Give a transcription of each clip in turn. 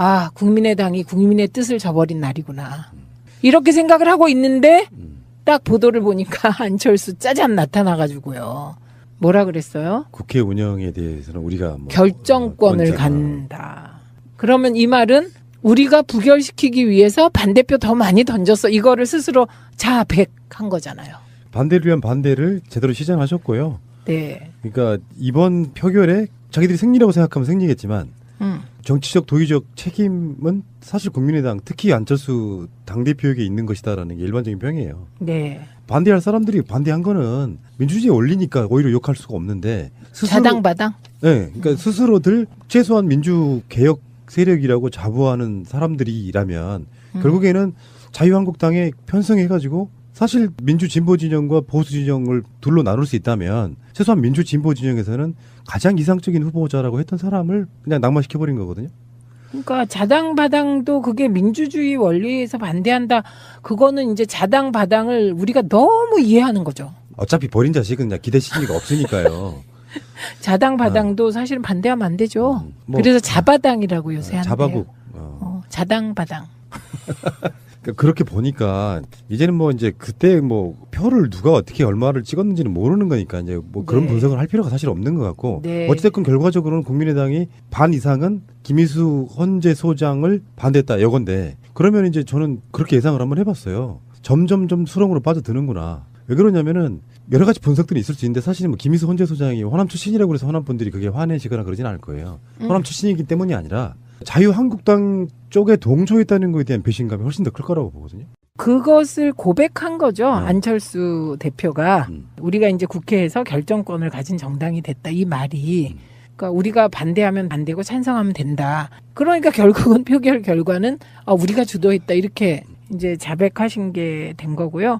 아, 국민의당이 국민의 뜻을 저버린 날이구나. 이렇게 생각을 하고 있는데 딱 보도를 보니까 안철수 짜잔 나타나가지고요. 뭐라 그랬어요? 국회 운영에 대해서는 우리가 뭐 결정권을 갖는다. 그러면 이 말은 우리가 부결시키기 위해서 반대표 더 많이 던졌어. 이거를 스스로 자백한 거잖아요. 반대를 위한 반대를 제대로 시전하셨고요. 네. 그러니까 이번 표결에 자기들이 승리라고 생각하면 승리겠지만 정치적 도의적 책임은 사실 국민의당 특히 안철수 당대표에게 있는 것이다라는 게 일반적인 평이에요. 네. 반대할 사람들이 반대한 거는 민주주의에 올리니까 오히려 욕할 수가 없는데 스스로, 자당바당? 네, 그러니까 스스로들 최소한 민주개혁 세력이라고 자부하는 사람들이라면 결국에는 자유한국당에 편성해가지고 사실 민주진보 진영과 보수 진영을 둘로 나눌 수 있다면 최소한 민주진보 진영에서는 가장 이상적인 후보자라고 했던 사람을 그냥 낙마시켜버린 거거든요. 그러니까 자당바당도 그게 민주주의 원리에서 반대한다. 그거는 이제 자당바당을 우리가 너무 이해하는 거죠. 어차피 버린 자식은 그냥 기대 심리가 없으니까요. 자당바당도 사실은 반대하면 안 되죠. 그래서 자바당이라고 요새 하는데요. 자바국. 자당바당. 그러니까 그렇게 보니까 이제는 뭐 이제 그때 뭐 표를 누가 어떻게 얼마를 찍었는지는 모르는 거니까 이제 뭐 그런 네. 분석을 할 필요가 사실 없는 것 같고 네. 어찌됐건 결과적으로는 국민의당이 반 이상은 김희수 헌재 소장을 반대했다 여건데 그러면 이제 저는 그렇게 예상을 한번 해봤어요. 점점점 수렁으로 빠져드는구나. 왜 그러냐면은 여러 가지 분석들이 있을 수 있는데 사실은 뭐 김희수 헌재 소장이 호남 출신이라고 해서 호남 분들이 그게 화내시거나 그러진 않을 거예요. 호남 출신이기 때문이 아니라 자유한국당 쪽에 동조했다는 것에 대한 배신감이 훨씬 더 클 거라고 보거든요. 그것을 고백한 거죠. 안철수 대표가 우리가 이제 국회에서 결정권을 가진 정당이 됐다. 이 말이. 그러니까 우리가 반대하면 반대고 찬성하면 된다. 그러니까 결국은 표결 결과는 우리가 주도했다. 이렇게 이제 자백하신 게 된 거고요.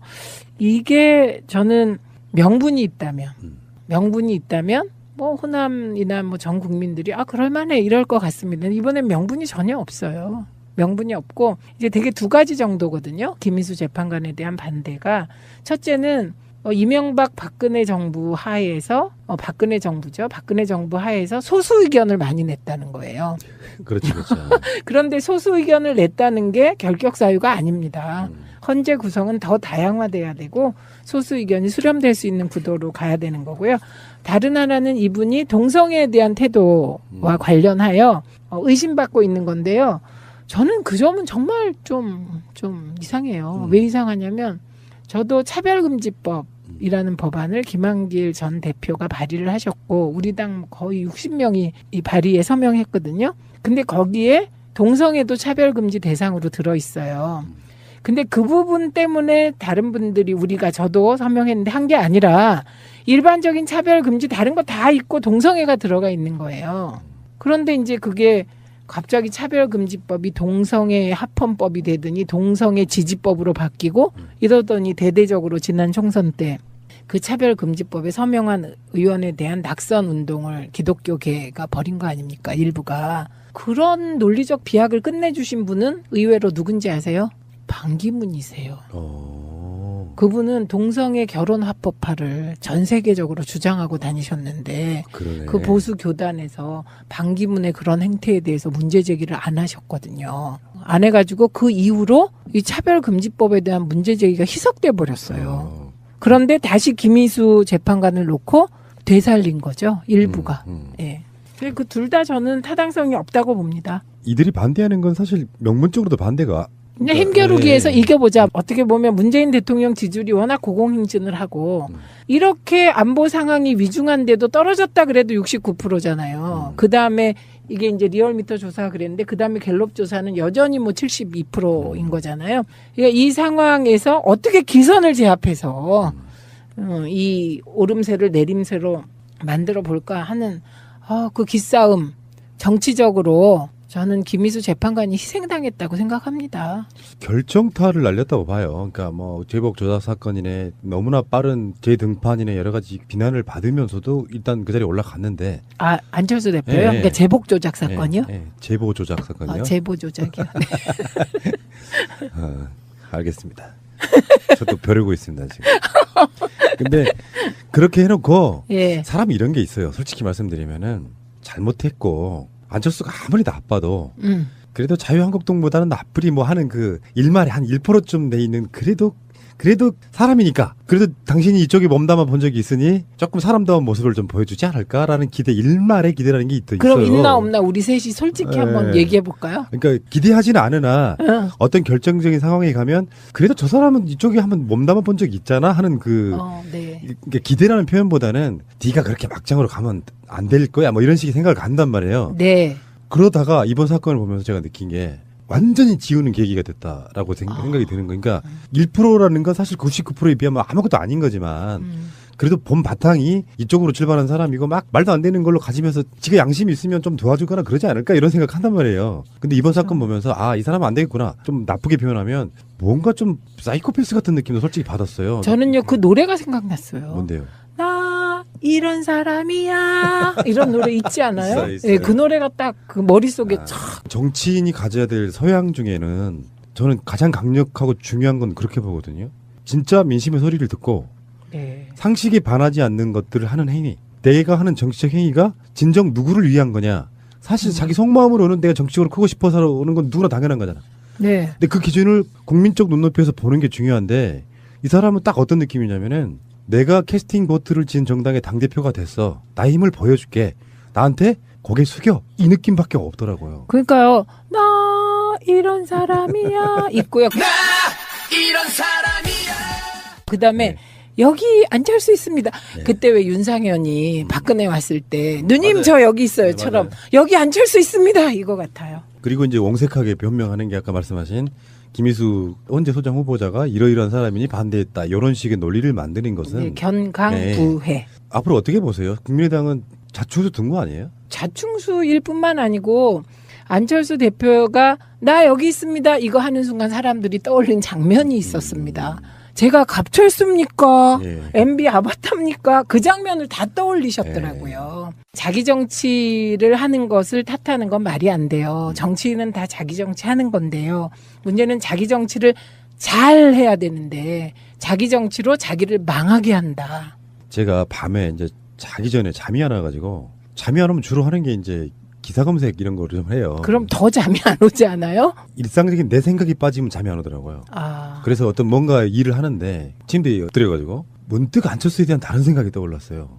이게 저는 명분이 있다면 뭐 호남이나 뭐 전 국민들이 그럴만해 이럴 것 같습니다. 이번엔 명분이 전혀 없어요. 명분이 없고 이제 되게 두 가지 정도거든요. 김희수 재판관에 대한 반대가 첫째는 이명박 박근혜 정부 하에서 박근혜 정부죠. 박근혜 정부 하에서 소수 의견을 많이 냈다는 거예요. 그렇죠. 그런데 소수 의견을 냈다는 게 결격 사유가 아닙니다. 헌재 구성은 더 다양화돼야 되고 소수 의견이 수렴될 수 있는 구도로 가야 되는 거고요. 다른 하나는 이분이 동성애에 대한 태도와 관련하여 의심받고 있는 건데요. 저는 그 점은 정말 좀 이상해요. 왜 이상하냐면 저도 차별금지법이라는 법안을 김한길 전 대표가 발의를 하셨고 우리 당 거의 60명이 이 발의에 서명했거든요. 근데 거기에 동성애도 차별금지 대상으로 들어있어요. 근데 그 부분 때문에 다른 분들이 저도 서명했는데 한 게 아니라 일반적인 차별금지 다른 거 다 있고 동성애가 들어가 있는 거예요. 그런데 이제 그게 갑자기 차별금지법이 동성애 합헌법이 되더니 동성애 지지법으로 바뀌고 이러더니 대대적으로 지난 총선 때 그 차별금지법에 서명한 의원에 대한 낙선 운동을 기독교계가 벌인 거 아닙니까? 일부가. 그런 논리적 비약을 끝내주신 분은 의외로 누군지 아세요? 반기문이세요. 그분은 동성애 결혼 합법화를 전 세계적으로 주장하고 다니셨는데 그러네. 그 보수 교단에서 반기문의 그런 행태에 대해서 문제 제기를 안 하셨거든요. 안 해가지고 그 이후로 이 차별금지법에 대한 문제 제기가 희석돼 버렸어요. 그런데 다시 김희수 재판관을 놓고 되살린 거죠. 일부가. 예. 그 둘 다 저는 타당성이 없다고 봅니다. 이들이 반대하는 건 사실 명문적으로도 반대가 그냥 힘겨루기에서 이겨보자. 어떻게 보면 문재인 대통령 지지율이 워낙 고공행진을 하고 이렇게 안보 상황이 위중한데도 떨어졌다 그래도 69%잖아요. 그다음에 이게 이제 리얼미터 조사가 그랬는데 그다음에 갤럽 조사는 여전히 뭐 72%인 거잖아요. 그러니까 이 상황에서 어떻게 기선을 제압해서 이 오름세를 내림세로 만들어 볼까 하는 그 기싸움 정치적으로 저는 김희수 재판관이 희생당했다고 생각합니다. 결정타를 날렸다고 봐요. 그러니까 뭐 제복 조작 사건이네 너무나 빠른 재등판이네 여러 가지 비난을 받으면서도 일단 그 자리에 올라갔는데. 안철수 대표요? 네. 그러니까 제복 조작 사건이요? 네. 제보 조작 사건이요? 제보 조작이요. 네. 알겠습니다. 저도 벼르고 있습니다 지금. 근데 그렇게 해놓고 사람이 이런 게 있어요. 솔직히 말씀드리면은 잘못했고 안철수가 아무리 나빠도 그래도 자유한국당보다는 나쁘리 뭐 하는 그 일말에 한 1%쯤 돼 있는 그래도 사람이니까 그래도 당신이 이쪽에 몸담아 본 적이 있으니 조금 사람다운 모습을 좀 보여주지 않을까라는 기대, 일말의 기대라는 게 있어요. 그럼 있나 없나 우리 셋이 솔직히 한번 얘기해 볼까요? 그러니까 기대하지는 않으나 어떤 결정적인 상황에 가면 그래도 저 사람은 이쪽에 한번 몸담아 본 적이 있잖아 하는 네. 그러니까 기대라는 표현보다는 네가 그렇게 막장으로 가면 안 될 거야 뭐 이런 식의 생각을 간단 말이에요. 네. 그러다가 이번 사건을 보면서 제가 느낀 게 완전히 지우는 계기가 됐다라고 생각이 드는 거예요. 그러니까 1%라는 건 사실 99%에 비하면 아무것도 아닌 거지만 그래도 본 바탕이 이쪽으로 출발한 사람이고 막 말도 안 되는 걸로 가지면서 지가 양심이 있으면 좀 도와주거나 그러지 않을까 이런 생각 한단 말이에요. 근데 이번 사건 보면서 이 사람은 안 되겠구나. 좀 나쁘게 표현하면 뭔가 좀 사이코패스 같은 느낌도 솔직히 받았어요. 저는요 그 노래가 생각났어요. 뭔데요? 나 이런 사람이야 이런 노래 있지 않아요? 있어요. 네, 그 노래가 딱 그 머릿속에 정치인이 가져야 될 소양 중에는 저는 가장 강력하고 중요한 건 그렇게 보거든요. 진짜 민심의 소리를 듣고 네. 상식에 반하지 않는 것들을 하는 행위. 내가 하는 정치적 행위가 진정 누구를 위한 거냐. 사실 자기 속마음으로는 내가 정치적으로 크고 싶어서 오는 건 누구나 당연한 거잖아. 네. 근데 그 기준을 국민적 눈높이에서 보는 게 중요한데 이 사람은 딱 어떤 느낌이냐면은 내가 캐스팅 보트를 진 정당의 당대표가 됐어. 나 힘을 보여줄게. 나한테 고개 숙여. 이 느낌밖에 없더라고요. 그러니까요. 나 이런 사람이야 있고요. 나 이런 사람이야. 그다음에 네. 여기 안철수 있습니다. 네. 그때 왜 윤상현이 박근혜 왔을 때 누님 맞아요. 저 여기 있어요처럼 맞아요. 여기 안철수 있습니다 이거 같아요. 그리고 이제 옹색하게 변명하는 게 아까 말씀하신 김희수 헌재 소장 후보자가 이러이러한 사람이니 반대했다. 이런 식의 논리를 만드는 것은 네, 견강부회. 앞으로 어떻게 보세요? 국민의당은 자충수 든 거 아니에요? 자충수일 뿐만 아니고 안철수 대표가 나 여기 있습니다 이거 하는 순간 사람들이 떠올린 장면이 있었습니다. 제가 갑철수입니까? 예. MB 아바타입니까? 그 장면을 다 떠올리셨더라고요. 자기 정치를 하는 것을 탓하는 건 말이 안 돼요. 정치인은 다 자기 정치 하는 건데요. 문제는 자기 정치를 잘 해야 되는데 자기 정치로 자기를 망하게 한다. 제가 밤에 이제 자기 전에 잠이 안 와가지고 잠이 안 오면 주로 하는 게 이제 기사 검색 이런 거를 좀 해요. 그럼 더 잠이 안 오지 않아요? 일상적인 내 생각이 빠지면 잠이 안 오더라고요. 아, 그래서 어떤 뭔가 일을 하는데 침대에 엎드려가지고 문득 안철수에 대한 다른 생각이 떠올랐어요.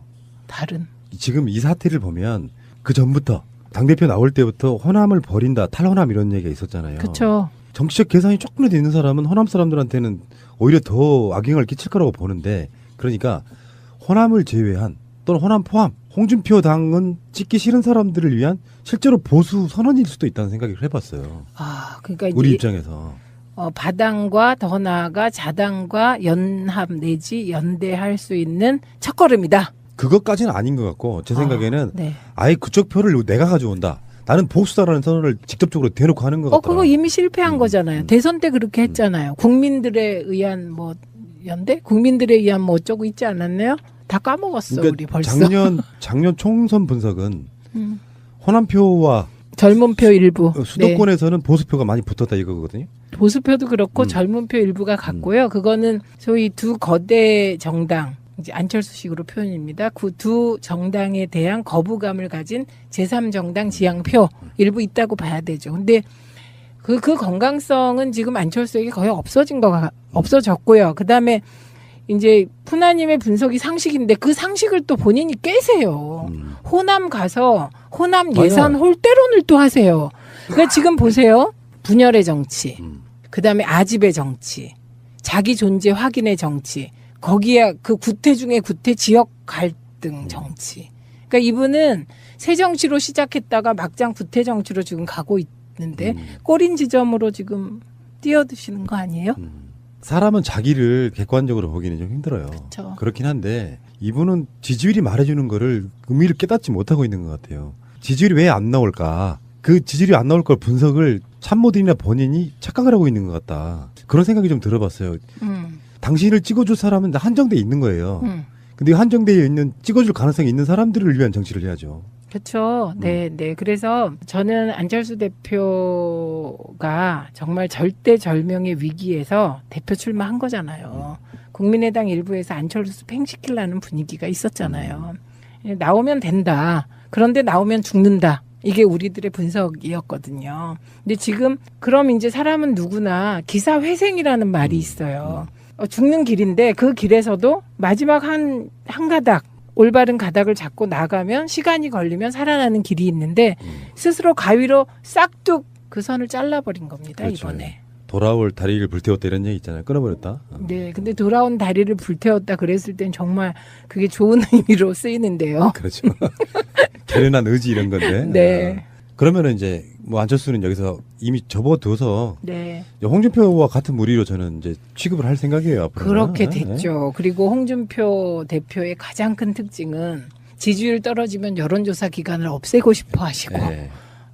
다른. 지금 이 사태를 보면 그 전부터 당대표 나올 때부터 호남을 버린다, 탈호남 이런 얘기가 있었잖아요. 그렇죠. 정치적 계산이 조금이라도 있는 사람은 호남 사람들한테는 오히려 더 악영향을 끼칠 거라고 보는데 그러니까 호남을 제외한 또는 호남 포함 홍준표 당은 찍기 싫은 사람들을 위한 실제로 보수 선언일 수도 있다는 생각을 해봤어요. 아, 그러니까 우리 이제 입장에서. 바당과 더 나아가 자당과 연합 내지 연대할 수 있는 첫걸음이다. 그것까지는 아닌 것 같고 제 생각에는 네. 아예 그쪽 표를 내가 가져온다. 나는 보수다라는 선언을 직접적으로 대놓고 하는 것 같더라고요. 그거 이미 실패한 거잖아요. 대선 때 그렇게 했잖아요. 국민들에 의한 뭐 연대? 국민들에 의한 뭐 어쩌고 있지 않았나요? 다 까먹었어 우리 벌써. 작년 총선 분석은 음. 호남표와 젊은 표 일부. 네. 수도권에서는 보수표가 많이 붙었다 이거거든요. 보수표도 그렇고 젊은 표 일부가 같고요. 그거는 소위 두 거대 정당, 이제 안철수식으로 표현입니다. 그 두 정당에 대한 거부감을 가진 제3정당 지향표 일부 있다고 봐야 되죠. 근데 그 건강성은 지금 안철수에게 거의 없어졌고요. 그 다음에 이제 푸나님의 분석이 상식인데 그 상식을 또 본인이 깨세요. 호남 가서 호남 예산 맞아요. 홀대론을 또 하세요. 그러니까 지금 보세요. 분열의 정치, 그 다음에 아집의 정치, 자기 존재 확인의 정치, 거기에 그 구태 중에 구태 지역 갈등 정치. 그러니까 이분은 새 정치로 시작했다가 막장 구태 정치로 지금 가고 있는데 꼬린 지점으로 지금 뛰어드시는 거 아니에요? 사람은 자기를 객관적으로 보기는 좀 힘들어요. 그쵸. 그렇긴 한데 이분은 지지율이 말해주는 거를 의미를 깨닫지 못하고 있는 것 같아요. 지지율이 왜 안 나올까? 그 지지율이 안 나올 걸 분석을 참모들이나 본인이 착각을 하고 있는 것 같다. 그런 생각이 좀 들어봤어요. 당신을 찍어줄 사람은 한정돼 있는 거예요. 근데 한정되어 있는 찍어줄 가능성이 있는 사람들을 위한 정치를 해야죠. 그렇죠. 네, 네. 그래서 저는 안철수 대표가 정말 절대절명의 위기에서 대표 출마한 거잖아요. 국민의당 일부에서 안철수 팽시키려는 분위기가 있었잖아요. 나오면 된다. 그런데 나오면 죽는다. 이게 우리들의 분석이었거든요. 근데 지금 그럼 이제 사람은 누구나 기사회생이라는 말이 있어요. 죽는 길인데 그 길에서도 마지막 한 가닥 올바른 가닥을 잡고 나가면 시간이 걸리면 살아나는 길이 있는데 스스로 가위로 싹둑 그 선을 잘라버린 겁니다. 그렇죠. 이번에. 돌아올 다리를 불태웠다 이런 얘기 있잖아요. 끊어버렸다. 네, 근데 돌아온 다리를 불태웠다 그랬을 땐 정말 그게 좋은 의미로 쓰이는데요. 그렇죠. 결연한 의지 이런 건데. 네. 그러면은 이제 뭐 안철수는 여기서 이미 접어둬서 네. 홍준표와 같은 무리로 저는 이제 취급을 할 생각이에요. 앞으로. 그렇게 됐죠. 그리고 홍준표 대표의 가장 큰 특징은 지지율 떨어지면 여론조사 기관을 없애고 싶어 하시고 네.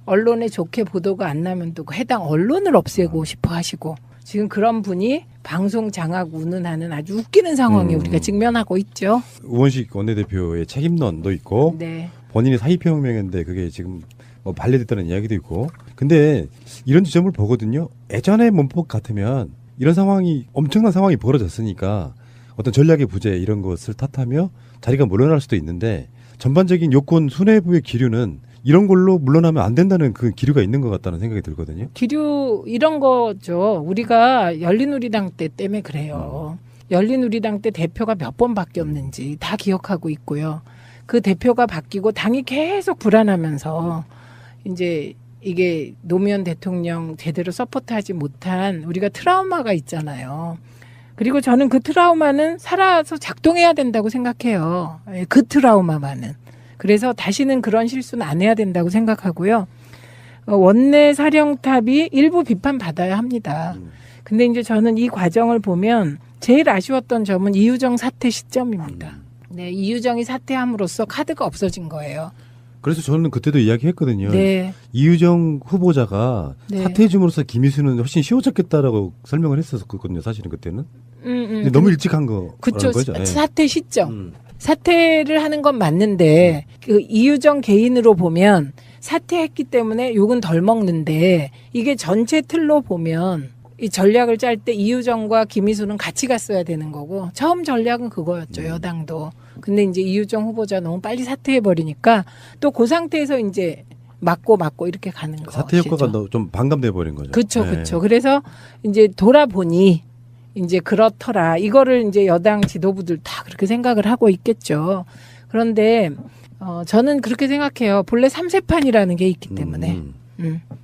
언론에 좋게 보도가 안 나면 또 해당 언론을 없애고 싶어 하시고 지금 그런 분이 방송 장악 운운하는 아주 웃기는 상황에 우리가 직면하고 있죠. 우원식 원내대표의 책임론도 있고 네. 본인이 사의표명했는데 그게 지금 뭐 반려됐다는 이야기도 있고 근데 이런 지점을 보거든요. 예전의 문법 같으면 이런 상황이 엄청난 상황이 벌어졌으니까 어떤 전략의 부재 이런 것을 탓하며 자리가 물러날 수도 있는데 전반적인 요건 수뇌부의 기류는 이런 걸로 물러나면 안 된다는 그 기류가 있는 것 같다는 생각이 들거든요. 기류 이런 거죠. 우리가 열린우리당 때 때문에 그래요. 열린우리당 때 대표가 몇 번 바뀌었는지 다 기억하고 있고요. 그 대표가 바뀌고 당이 계속 불안하면서 이제 이게 노무현 대통령 제대로 서포트하지 못한 우리가 트라우마가 있잖아요. 그리고 저는 그 트라우마는 살아서 작동해야 된다고 생각해요. 그 트라우마만은. 그래서 다시는 그런 실수는 안 해야 된다고 생각하고요. 원내 사령탑이 일부 비판받아야 합니다. 근데 이제 저는 이 과정을 보면 제일 아쉬웠던 점은 이유정 사퇴 시점입니다. 네, 이유정이 사퇴함으로써 카드가 없어진 거예요. 그래서 저는 그때도 이야기했거든요. 네. 이유정 후보자가 네. 사퇴해줌으로써 김희수는 훨씬 쉬워졌겠다라고 설명을 했었거든요. 사실은 그때는. 근데 너무 일찍 한 거라는 그쵸. 거죠. 예. 사퇴 시점. 사퇴를 하는 건 맞는데 그 이유정 개인으로 보면 사퇴했기 때문에 욕은 덜 먹는데 이게 전체 틀로 보면 이 전략을 짤 때 이유정과 김희수는 같이 갔어야 되는 거고 처음 전략은 그거였죠. 여당도. 근데 이제 이유정 후보자 너무 빨리 사퇴해버리니까 또 그 상태에서 이제 맞고 이렇게 가는 거죠. 사퇴 효과가 좀 반감돼 버린 거죠. 그렇죠, 예. 그렇죠. 그래서 이제 돌아보니 이제 그렇더라. 이거를 이제 여당 지도부들 다 그렇게 생각을 하고 있겠죠. 그런데 저는 그렇게 생각해요. 본래 3세판이라는 게 있기 때문에.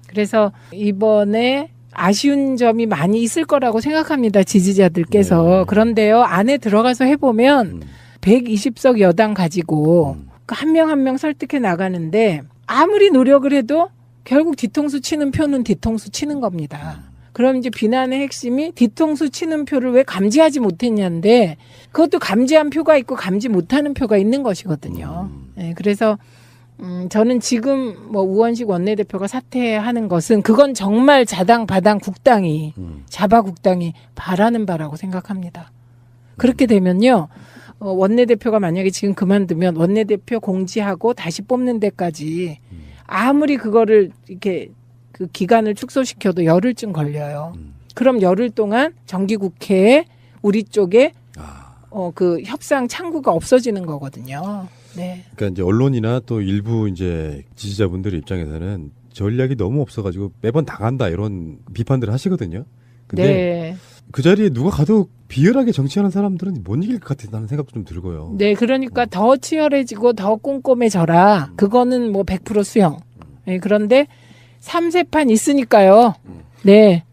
그래서 이번에 아쉬운 점이 많이 있을 거라고 생각합니다. 지지자들께서. 네. 그런데요. 안에 들어가서 해보면 120석 여당 가지고 한 명 한 명 설득해 나가는데 아무리 노력을 해도 결국 뒤통수 치는 표는 뒤통수 치는 겁니다. 그럼 이제 비난의 핵심이 뒤통수 치는 표를 왜 감지하지 못했냐인데 그것도 감지한 표가 있고 감지 못하는 표가 있는 것이거든요. 네, 그래서 저는 지금 뭐 우원식 원내대표가 사퇴하는 것은 그건 정말 자당바당 국당이 자바국당이 바라는 바라고 생각합니다. 그렇게 되면요. 원내대표가 만약에 지금 그만두면 원내대표 공지하고 다시 뽑는 데까지 아무리 그거를 이렇게 그 기간을 축소시켜도 열흘쯤 걸려요. 그럼 열흘 동안 정기국회에 우리 쪽에 그 협상 창구가 없어지는 거거든요. 네. 그러니까 이제 언론이나 또 일부 이제 지지자분들 입장에서는 전략이 너무 없어가지고 매번 당한다 이런 비판들을 하시거든요. 근데 네. 그 자리에 누가 가도 비열하게 정치하는 사람들은 못 이길 것 같다는 생각도 좀 들고요. 네, 그러니까 더 치열해지고 더 꼼꼼해져라. 그거는 뭐 100% 수용. 네, 그런데 3세판 있으니까요. 네.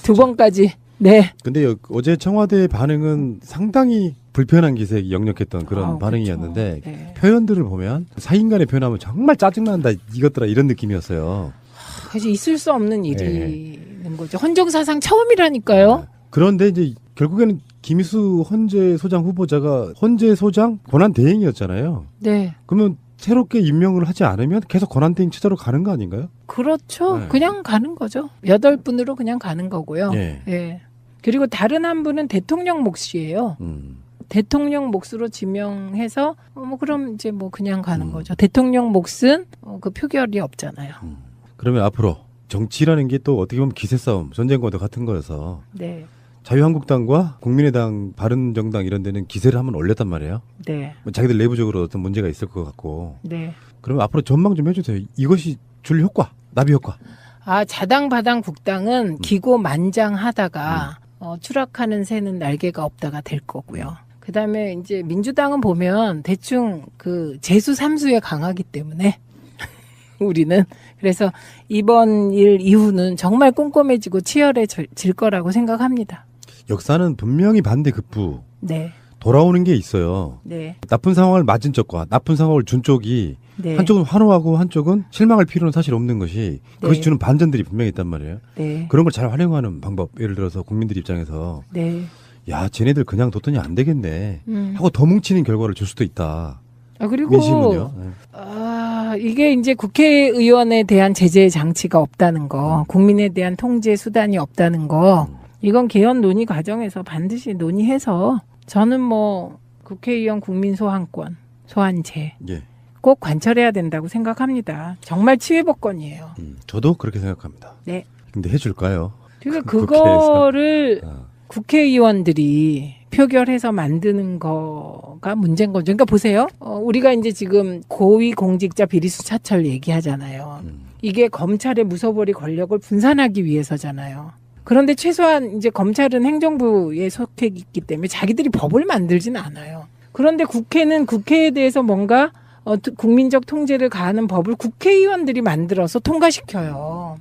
두 번까지. 네. 근데 어제 청와대 반응은 상당히 불편한 기색이 역력했던 그런 반응이었는데 그렇죠. 네. 표현들을 보면 사인간의 표현하면 정말 짜증난다 이것들아 이런 느낌이었어요. 그래서 있을 수 없는 일이는 거죠. 헌정사상 처음이라니까요. 그런데 이제 결국에는 김희수 헌재 소장 후보자가 헌재 소장 권한 대행이었잖아요. 네. 그러면 새롭게 임명을 하지 않으면 계속 권한 대행 체제로 가는 거 아닌가요? 그렇죠. 네. 그냥 가는 거죠. 8분으로 그냥 가는 거고요. 예. 예. 그리고 다른 한 분은 대통령 몫이에요. 대통령 몫으로 지명해서 뭐 그럼 이제 뭐 그냥 가는 거죠. 대통령 몫은 그 표결이 없잖아요. 그러면 앞으로 정치라는 게 또 어떻게 보면 기세 싸움, 전쟁과도 같은 거여서 네. 자유한국당과 국민의당, 바른정당 이런 데는 기세를 한번 올렸단 말이에요. 네. 뭐 자기들 내부적으로 어떤 문제가 있을 것 같고 네. 그러면 앞으로 전망 좀 해주세요. 이것이 줄 효과, 나비 효과. 자당바당 국당은 기고만장하다가 추락하는 새는 날개가 없다가 될 거고요. 그다음에 이제 민주당은 보면 대충 그 재수 삼수에 강하기 때문에 우리는 그래서 이번 일 이후는 정말 꼼꼼해지고 치열해질 거라고 생각합니다. 역사는 분명히 반대급부 네. 돌아오는 게 있어요. 네. 나쁜 상황을 맞은 쪽과 나쁜 상황을 준 쪽이 네. 한쪽은 환호하고 한쪽은 실망할 필요는 사실 없는 것이 그것이 네. 주는 반전들이 분명히 있단 말이에요. 네. 그런 걸 잘 활용하는 방법. 예를 들어서 국민들 입장에서 네. 야 쟤네들 그냥 뒀더니 안 되겠네 음. 하고 더 뭉치는 결과를 줄 수도 있다. 그리고 민심은요. 네. 이게 이제 국회의원에 대한 제재 장치가 없다는 거, 국민에 대한 통제 수단이 없다는 거, 이건 개헌 논의 과정에서 반드시 논의해서 저는 뭐 국회의원 국민 소환권, 소환제 예. 꼭 관철해야 된다고 생각합니다. 정말 치외법권이에요. 저도 그렇게 생각합니다. 네. 근데 해줄까요? 그러니까 국회에서. 그거를 아, 국회의원들이 표결해서 만드는 거가 문제인 거죠. 그러니까 보세요. 우리가 이제 지금 고위공직자 비리수 차철 얘기하잖아요. 이게 검찰의 무소불위 권력을 분산하기 위해서잖아요. 그런데 최소한 이제 검찰은 행정부에 속해 있기 때문에 자기들이 법을 만들지는 않아요. 그런데 국회는 국회에 대해서 뭔가 국민적 통제를 가하는 법을 국회의원들이 만들어서 통과시켜요.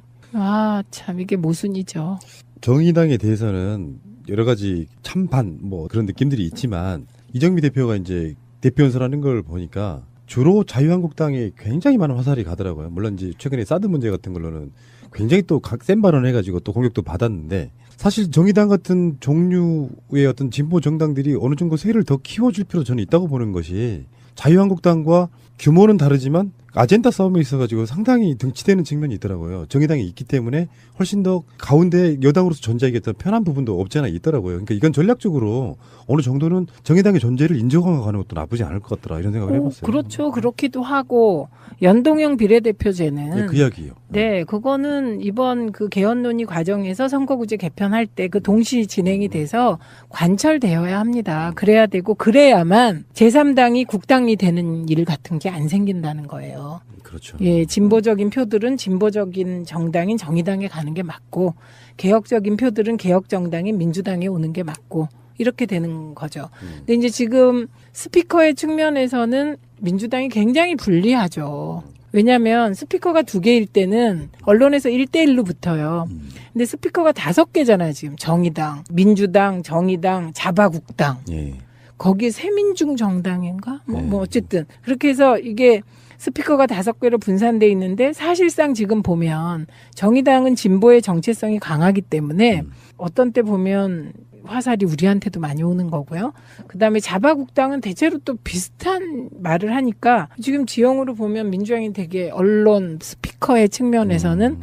참 이게 모순이죠. 정의당에 대해서는 여러 가지 찬반 뭐 그런 느낌들이 있지만 이정미 대표가 이제 대표 연설하는 걸 보니까 주로 자유한국당에 굉장히 많은 화살이 가더라고요. 물론 이제 최근에 사드 문제 같은 걸로는 굉장히 또 센 발언을 해가지고 또 공격도 받았는데 사실 정의당 같은 종류의 어떤 진보 정당들이 어느 정도 세를 더 키워줄 필요도 저는 있다고 보는 것이 자유한국당과 규모는 다르지만 아젠다 싸움에 있어가지고 상당히 등치되는 측면이 있더라고요. 정의당이 있기 때문에 훨씬 더 가운데 여당으로서 존재하겠다 편한 부분도 없지 않아 있더라고요. 그러니까 이건 전략적으로 어느 정도는 정의당의 존재를 인정하고 가는 것도 나쁘지 않을 것 같더라 이런 생각을 해봤어요. 그렇죠. 그렇기도 하고 연동형 비례대표제는 네, 그 이야기예요. 네, 그거는 이번 그 개헌 논의 과정에서 선거구제 개편할 때 그 동시 진행이 돼서 관철되어야 합니다. 그래야 되고 그래야만 제3당이 국당이 되는 일 같은 게 안 생긴다는 거예요. 그렇죠. 예, 진보적인 표들은 진보적인 정당인 정의당에 가는 게 맞고 개혁적인 표들은 개혁 정당인 민주당에 오는 게 맞고 이렇게 되는 거죠. 근데 이제 지금 스피커의 측면에서는 민주당이 굉장히 불리하죠. 왜냐하면 스피커가 2개일 때는 언론에서 1대1로 붙어요. 근데 스피커가 5개잖아요. 지금 정의당, 민주당, 정의당, 자바국당. 예. 거기에 새민중 정당인가? 뭐 어쨌든 그렇게 해서 이게 스피커가 5개로 분산돼 있는데 사실상 지금 보면 정의당은 진보의 정체성이 강하기 때문에 어떤 때 보면 화살이 우리한테도 많이 오는 거고요. 그다음에 자바국당은 대체로 또 비슷한 말을 하니까 지금 지형으로 보면 민주당이 되게 언론 스피커의 측면에서는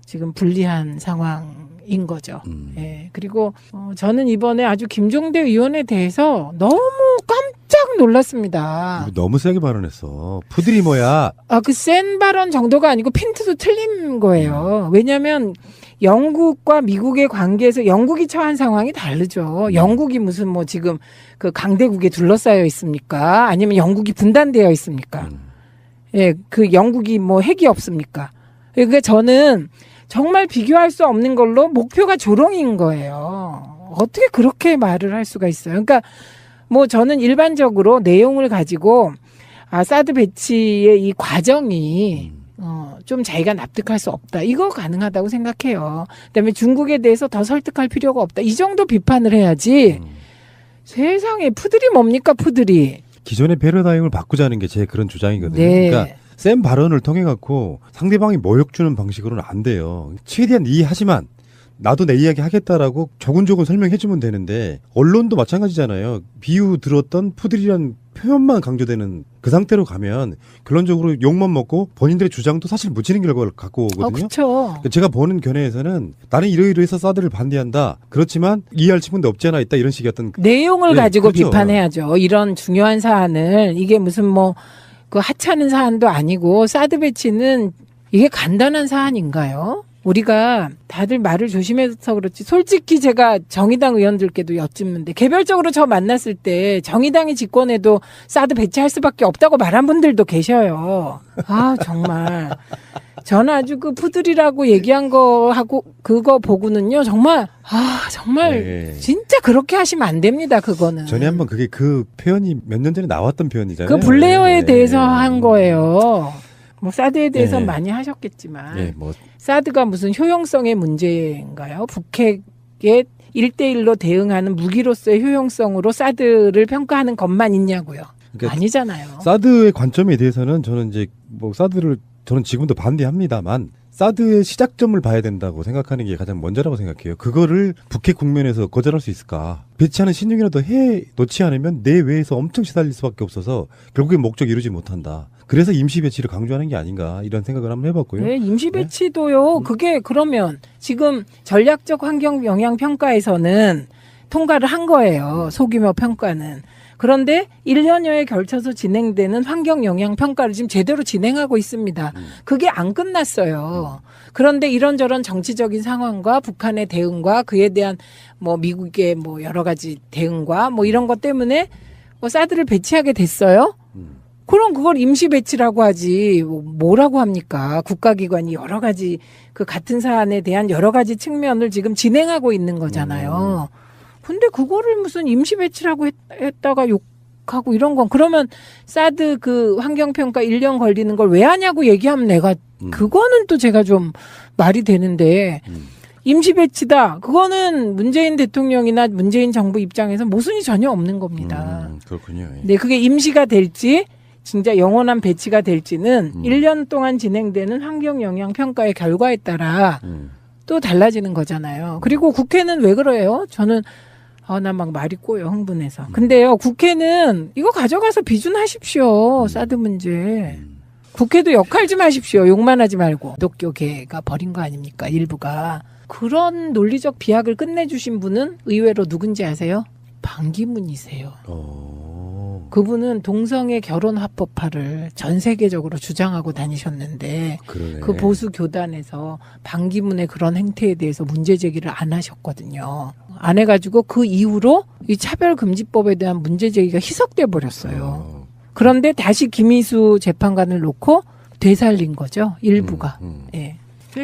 지금 불리한 상황인 거죠. 예. 그리고 저는 이번에 아주 김종대 의원에 대해서 너무 깜짝 놀랐습니다. 너무 세게 발언했어. 푸들이 뭐야? 그 센 발언 정도가 아니고 핀트도 틀린 거예요. 왜냐하면 영국과 미국의 관계에서 영국이 처한 상황이 다르죠. 영국이 무슨 뭐 지금 그 강대국에 둘러싸여 있습니까? 아니면 영국이 분단되어 있습니까? 예, 그 영국이 뭐 핵이 없습니까? 그러니까 저는 정말 비교할 수 없는 걸로 목표가 조롱인 거예요. 어떻게 그렇게 말을 할 수가 있어요? 그러니까 뭐 저는 일반적으로 내용을 가지고 사드 배치의 이 과정이 좀 자기가 납득할 수 없다. 이거 가능하다고 생각해요. 그다음에 중국에 대해서 더 설득할 필요가 없다. 이 정도 비판을 해야지. 세상에 푸들이 뭡니까 푸들이. 기존의 패러다임을 바꾸자는 게 제 그런 주장이거든요. 네. 그러니까 센 발언을 통해 갖고 상대방이 모욕 주는 방식으로는 안 돼요. 최대한 이해하지만 나도 내 이야기 하겠다라고 조근조근 설명해 주면 되는데 언론도 마찬가지잖아요. 비유 들었던 푸들이란 표현만 강조되는 그 상태로 가면 결론적으로 욕만 먹고 본인들의 주장도 사실 묻히는 결과를 갖고 오거든요. 그렇죠. 제가 보는 견해에서는 나는 이러이러해서 사드를 반대한다. 그렇지만 이해할 친구도 없지 않아 있다. 이런 식의 어떤 내용을 예, 가지고 그렇죠. 비판해야죠. 이런 중요한 사안을 이게 무슨 뭐 그 하찮은 사안도 아니고 사드 배치는 이게 간단한 사안인가요? 우리가 다들 말을 조심해서 그렇지 솔직히 제가 정의당 의원들께도 여쭙는데 개별적으로 저 만났을 때 정의당이 집권해도 사드 배치할 수밖에 없다고 말한 분들도 계셔요. 아 정말 저는 아주 그 푸들이라고 얘기한 거 하고 그거 보고는요 정말 네. 진짜 그렇게 하시면 안 됩니다. 그거는 전에 한번 그게 그 표현이 몇 년 전에 나왔던 표현이잖아요. 그 블레어에 네. 대해서 한 거예요. 뭐 사드에 대해서 네. 많이 하셨겠지만 네, 뭐 사드가 무슨 효용성의 문제인가요? 북핵에 1대1로 대응하는 무기로서의 효용성으로 사드를 평가하는 것만 있냐고요? 그러니까 아니잖아요. 사드의 관점에 대해서는 저는 이제 뭐 사드를 저는 지금도 반대합니다만 사드의 시작점을 봐야 된다고 생각하는 게 가장 먼저라고 생각해요. 그거를 북핵 국면에서 거절할 수 있을까? 배치하는 신용이라도 해 놓지 않으면 내외에서 엄청 시달릴 수밖에 없어서 결국에 목적 이루지 못한다. 그래서 임시 배치를 강조하는 게 아닌가 이런 생각을 한번 해봤고요. 네, 임시 배치도요. 그게 그러면 지금 전략적 환경 영향 평가에서는 통과를 한 거예요. 소규모 평가는. 그런데 1년여에 걸쳐서 진행되는 환경 영향 평가를 지금 제대로 진행하고 있습니다. 그게 안 끝났어요. 그런데 이런저런 정치적인 상황과 북한의 대응과 그에 대한 뭐 미국의 뭐 여러 가지 대응과 뭐 이런 것 때문에 뭐 사드를 배치하게 됐어요. 그럼 그걸 임시 배치라고 하지 뭐라고 합니까? 국가기관이 여러 가지 그 같은 사안에 대한 여러 가지 측면을 지금 진행하고 있는 거잖아요. 근데 그거를 무슨 임시 배치라고 했다가 욕하고 이런 건 그러면 사드 그 환경평가 1년 걸리는 걸 왜 하냐고 얘기하면 내가 그거는 또 제가 좀 말이 되는데 임시 배치다. 그거는 문재인 대통령이나 문재인 정부 입장에서 모순이 전혀 없는 겁니다. 그렇군요. 예. 네, 그게 임시가 될지 진짜 영원한 배치가 될지는 1년 동안 진행되는 환경 영향 평가의 결과에 따라 또 달라지는 거잖아요. 그리고 국회는 왜 그래요? 저는 나 막 말이 꼬여 흥분해서. 근데요, 국회는 이거 가져가서 비준하십시오. 사드 문제. 국회도 역할 좀 하십시오. 욕만 하지 말고. 기독교계가 버린 거 아닙니까? 일부가. 그런 논리적 비약을 끝내주신 분은 의외로 누군지 아세요? 반기문이세요. 그분은 동성애 결혼 합법화를 전 세계적으로 주장하고 다니셨는데 그러네. 그 보수 교단에서 반기문의 그런 행태에 대해서 문제 제기를 안 하셨거든요. 안 해가지고 그 이후로 이 차별금지법에 대한 문제 제기가 희석돼 버렸어요. 그런데 다시 김희수 재판관을 놓고 되살린 거죠. 일부가. 예.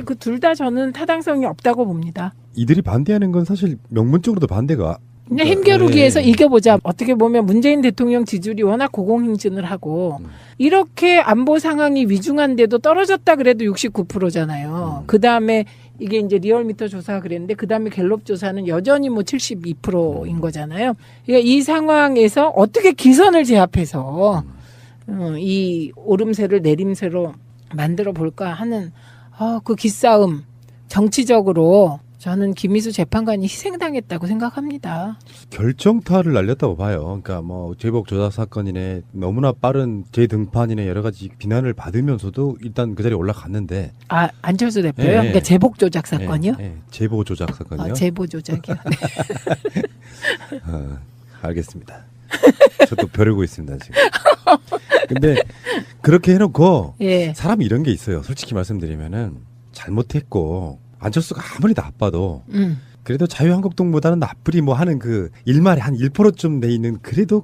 그 둘 다 저는 타당성이 없다고 봅니다. 이들이 반대하는 건 사실 명문적으로도 반대가 그냥 그러니까, 힘겨루기에서 예. 이겨보자. 어떻게 보면 문재인 대통령 지지율이 워낙 고공행진을 하고 이렇게 안보 상황이 위중한데도 떨어졌다 그래도 69%잖아요. 그다음에 이게 이제 리얼미터 조사가 그랬는데 그다음에 갤럽 조사는 여전히 뭐 72%인 거잖아요. 그러니까 이 상황에서 어떻게 기선을 제압해서 이 오름세를 내림세로 만들어 볼까 하는 그 기싸움 정치적으로 저는 김희수 재판관이 희생당했다고 생각합니다. 결정타를 날렸다고 봐요. 그러니까 뭐 제복 조작 사건이네, 너무나 빠른 재등판이네 여러 가지 비난을 받으면서도 일단 그 자리에 올라갔는데. 안철수 대표요? 예, 예. 그러니까 제복 조작 사건이요? 예, 예. 제보 조작 사건이요. 제보 조작이요. 네. 알겠습니다. 저도 벼르고 있습니다 지금. 근데 그렇게 해놓고 예. 사람이 이런 게 있어요. 솔직히 말씀드리면은 잘못했고 안철수가 아무리 나빠도 그래도 자유한국당보다는 나쁘리 뭐 하는 그 일말에 한 1%쯤 돼 있는 그래도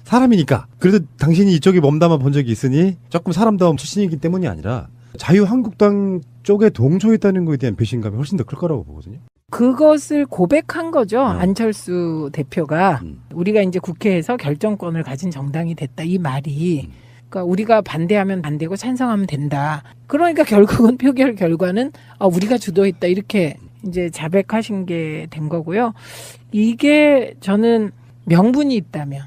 사람이니까 그래도 당신이 이쪽에 몸담아 본 적이 있으니 조금 사람다움 출신이기 때문이 아니라 자유한국당 쪽에 동조했다는 거에 대한 배신감이 훨씬 더 클 거라고 보거든요. 그것을 고백한 거죠. 안철수 대표가 우리가 이제 국회에서 결정권을 가진 정당이 됐다. 이 말이. 그러니까 우리가 반대하면 반대고 찬성하면 된다. 그러니까 결국은 표결 결과는 우리가 주도했다. 이렇게 이제 자백하신 게 된 거고요. 이게 저는 명분이 있다면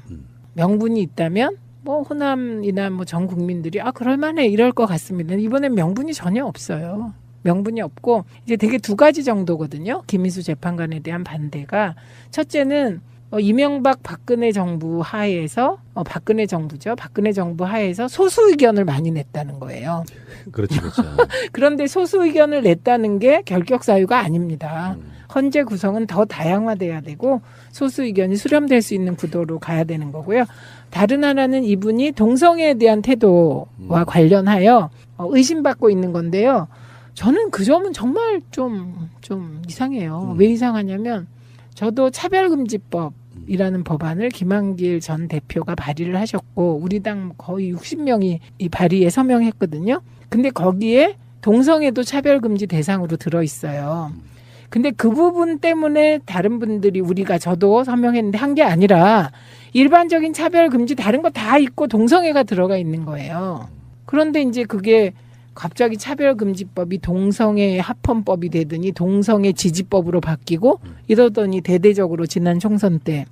뭐 호남이나 뭐 전 국민들이 그럴 만해 이럴 것 같습니다. 이번엔 명분이 전혀 없어요. 명분이 없고 이제 되게 두 가지 정도거든요. 김희수 재판관에 대한 반대가 첫째는 이명박 박근혜 정부 하에서 박근혜 정부죠. 박근혜 정부 하에서 소수 의견을 많이 냈다는 거예요. 그렇죠. 그런데 소수 의견을 냈다는 게 결격 사유가 아닙니다. 헌재 구성은 더 다양화돼야 되고 소수 의견이 수렴될 수 있는 구도로 가야 되는 거고요. 다른 하나는 이분이 동성애에 대한 태도와 관련하여 의심받고 있는 건데요. 저는 그 점은 정말 좀 이상해요. 왜 이상하냐면 저도 차별금지법이라는 법안을 김한길 전 대표가 발의를 하셨고 우리 당 거의 60명이 이 발의에 서명했거든요. 근데 거기에 동성애도 차별금지 대상으로 들어있어요. 근데 그 부분 때문에 다른 분들이 우리가 저도 서명했는데 한 게 아니라 일반적인 차별금지 다른 거 다 있고 동성애가 들어가 있는 거예요. 그런데 이제 그게 갑자기 차별금지법이 동성애 합헌법이 되더니 동성애 지지법으로 바뀌고 이러더니 대대적으로 지난 총선 때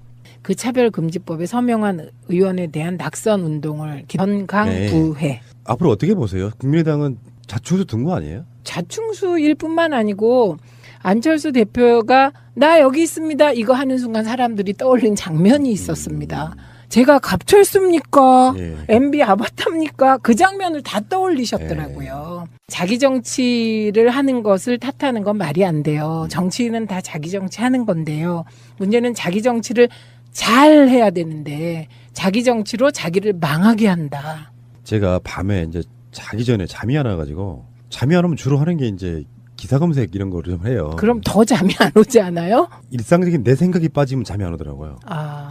그 차별금지법에 서명한 의원에 대한 낙선 운동을 견강부회. 앞으로 어떻게 보세요? 국민의당은 자충수 둔 거 아니에요? 자충수일 뿐만 아니고 안철수 대표가 나 여기 있습니다 이거 하는 순간 사람들이 떠올린 장면이 있었습니다. 제가 갑철수입니까? MB 아바타입니까? 그 장면을 다 떠올리셨더라고요. 자기 정치를 하는 것을 탓하는 건 말이 안 돼요. 정치인은 다 자기 정치 하는 건데요. 문제는 자기 정치를 잘 해야 되는데 자기 정치로 자기를 망하게 한다. 제가 밤에 이제 자기 전에 잠이 안 와가지고 잠이 안 오면 주로 하는 게 이제 기사 검색 이런 거를 좀 해요. 그럼 더 잠이 안 오지 않아요? 일상적인 내 생각이 빠지면 잠이 안 오더라고요.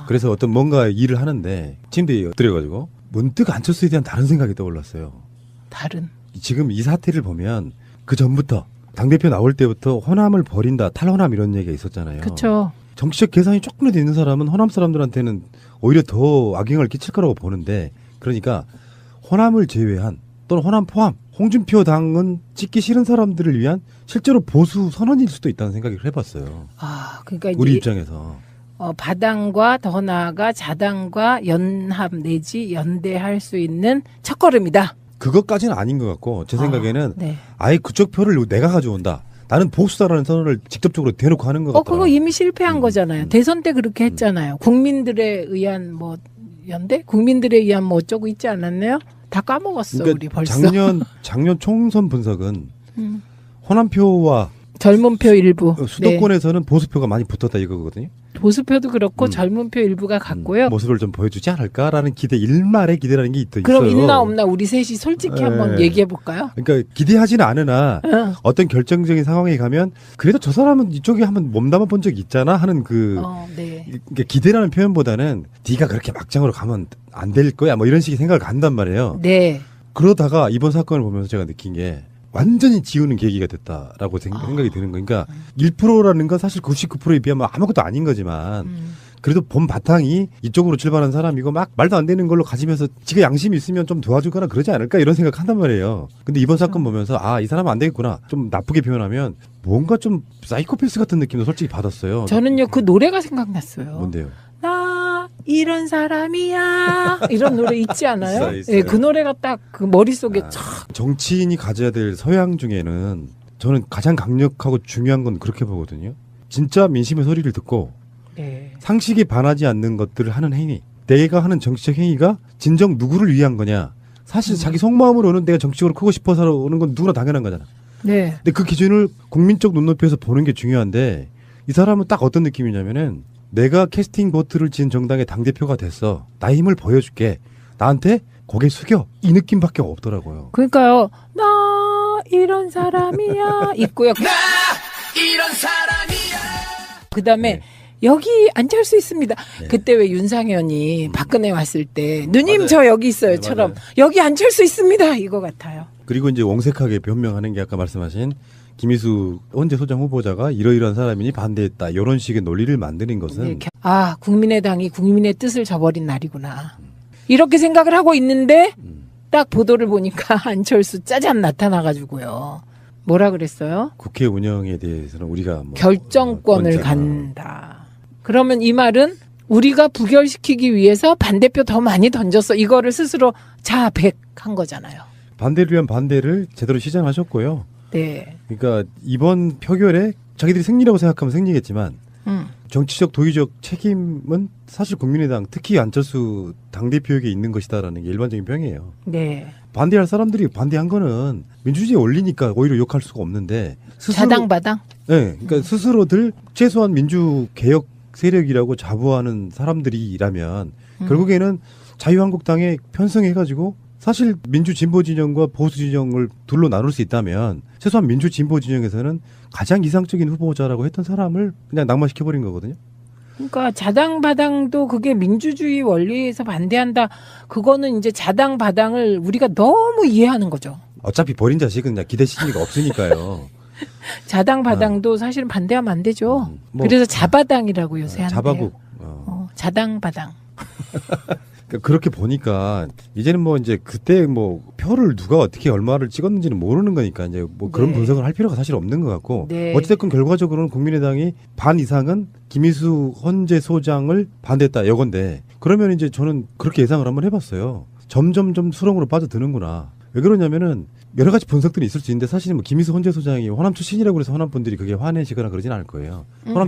그래서 어떤 뭔가 일을 하는데 침대에 엎드려가지고 문득 안철수에 대한 다른 생각이 떠올랐어요. 다른? 지금 이 사태를 보면 그 전부터 당대표 나올 때부터 호남을 버린다, 탈호남 이런 얘기가 있었잖아요. 그렇죠. 정치적 계산이 조금이라도 있는 사람은 호남 사람들한테는 오히려 더 악영향을 끼칠 거라고 보는데 그러니까 호남을 제외한 또는 호남 포함 홍준표 당은 찍기 싫은 사람들을 위한 실제로 보수 선언일 수도 있다는 생각을 해봤어요. 그러니까 우리 입장에서. 바당과 더 나아가 자당과 연합 내지 연대할 수 있는 첫걸음이다. 그것까지는 아닌 것 같고 제 생각에는 네. 아예 그쪽 표를 내가 가져온다. 나는 보수다라는 선언을 직접적으로 대놓고 하는 것 같아요. 그거 이미 실패한 거잖아요. 대선 때 그렇게 했잖아요. 국민들에 의한 뭐 연대? 국민들에 의한 뭐 어쩌고 있지 않았나요? 다 까먹었어 그러니까 우리 벌써. 작년 총선 분석은 호남표와 젊은 표 일부. 수도권에서는 보수표가 많이 붙었다 이거거든요. 보수표도 그렇고 젊은 표 일부가 같고요. 모습을 좀 보여주지 않을까라는 기대, 일말의 기대라는 게 있어요. 그럼 있나 없나 우리 셋이 솔직히 한번 얘기해 볼까요? 그러니까 기대하지는 않으나 어떤 결정적인 상황에 가면 그래도 저 사람은 이쪽에 한번 몸담아 본 적이 있잖아 하는 그러니까 기대라는 표현보다는 네가 그렇게 막장으로 가면 안 될 거야 뭐 이런 식의 생각을 간단 말이에요. 네. 그러다가 이번 사건을 보면서 제가 느낀 게 완전히 지우는 계기가 됐다라고 생각이 드는 거예요. 그러니까 1%라는 건 사실 99%에 비하면 아무것도 아닌 거지만 그래도 본 바탕이 이쪽으로 출발한 사람이고 막 말도 안 되는 걸로 가지면서 지가 양심이 있으면 좀 도와주거나 그러지 않을까 이런 생각한단 말이에요. 근데 이번 사건 보면서 이 사람은 안 되겠구나. 좀 나쁘게 표현하면 뭔가 좀 사이코패스 같은 느낌도 솔직히 받았어요. 저는요 그 노래가 생각났어요. 뭔데요? 나 이런 사람이야 이런 노래 있지 않아요? 있어요. 네, 그 노래가 딱 그 머릿속에 촥. 정치인이 가져야 될 소양 중에는 저는 가장 강력하고 중요한 건 그렇게 보거든요. 진짜 민심의 소리를 듣고 상식에 반하지 않는 것들을 하는 행위. 내가 하는 정치적 행위가 진정 누구를 위한 거냐. 사실 자기 속마음으로는 내가 정치적으로 크고 싶어서 오는 건 누구나 당연한 거잖아. 네. 근데 그 기준을 국민적 눈높이에서 보는 게 중요한데 이 사람은 딱 어떤 느낌이냐면은 내가 캐스팅 보트를 진 정당의 당대표가 됐어. 나 힘을 보여줄게. 나한테 고개 숙여. 이 느낌밖에 없더라고요. 그러니까요. 나 이런 사람이야 있고요. 나 이런 사람이야. 그다음에 여기 앉을 수 있습니다. 그때 왜 윤상현이 박근혜 왔을 때 누님 맞아요. 저 여기 있어요처럼 여기 앉을 수 있습니다. 이거 같아요. 그리고 이제 옹색하게 변명하는 게 아까 말씀하신 김희수 헌재소장 후보자가 이러이러한 사람이니 반대했다. 이런 식의 논리를 만드는 것은 국민의당이 국민의 뜻을 저버린 날이구나. 이렇게 생각을 하고 있는데 딱 보도를 보니까 안철수 짜잔 나타나가지고요. 뭐라 그랬어요? 국회 운영에 대해서는 우리가 뭐 결정권을 간다. 그러면 이 말은 우리가 부결시키기 위해서 반대표 더 많이 던졌어. 이거를 스스로 자백한 거잖아요. 반대를 위한 반대를 제대로 시전하셨고요. 네. 그러니까 이번 표결에 자기들이 승리라고 생각하면 승리겠지만 정치적 도의적 책임은 사실 국민의당 특히 안철수 당대표에게 있는 것이다라는 게 일반적인 평이에요. 네. 반대할 사람들이 반대한 거는 민주주의에 올리니까 오히려 욕할 수가 없는데 스스로, 자당바당? 네, 그러니까 스스로들 최소한 민주개혁 세력이라고 자부하는 사람들이라면 결국에는 자유한국당에 편성해가지고 사실 민주 진보 진영과 보수 진영을 둘로 나눌 수 있다면 최소한 민주 진보 진영에서는 가장 이상적인 후보자라고 했던 사람을 그냥 낙마시켜버린 거거든요. 그러니까 자당바당도 그게 민주주의 원리에서 반대한다. 그거는 이제 자당바당을 우리가 너무 이해하는 거죠. 어차피 버린 자식은 그냥 기대 심리가 없으니까요. 자당바당도 사실은 반대하면 안 되죠. 뭐, 그래서 자바당이라고 요새 하는데요. 자바국. 자당바당. 그렇게 보니까 이제는 뭐 이제 그때 뭐 표를 누가 어떻게 얼마를 찍었는지는 모르는 거니까 이제 뭐 그런 네. 분석을 할 필요가 사실 없는 것 같고 네. 어찌됐건 결과적으로는 국민의당이 반 이상은 김희수 헌재 소장을 반대했다 여건데 그러면 이제 저는 그렇게 예상을 한번 해봤어요. 점점점 수렁으로 빠져드는구나. 왜 그러냐면은 여러 가지 분석들이 있을 수 있는데 사실 뭐 김희수 헌재 소장이 호남 출신이라고 해서 호남 분들이 그게 화내시거나 그러진 않을 거예요. 호남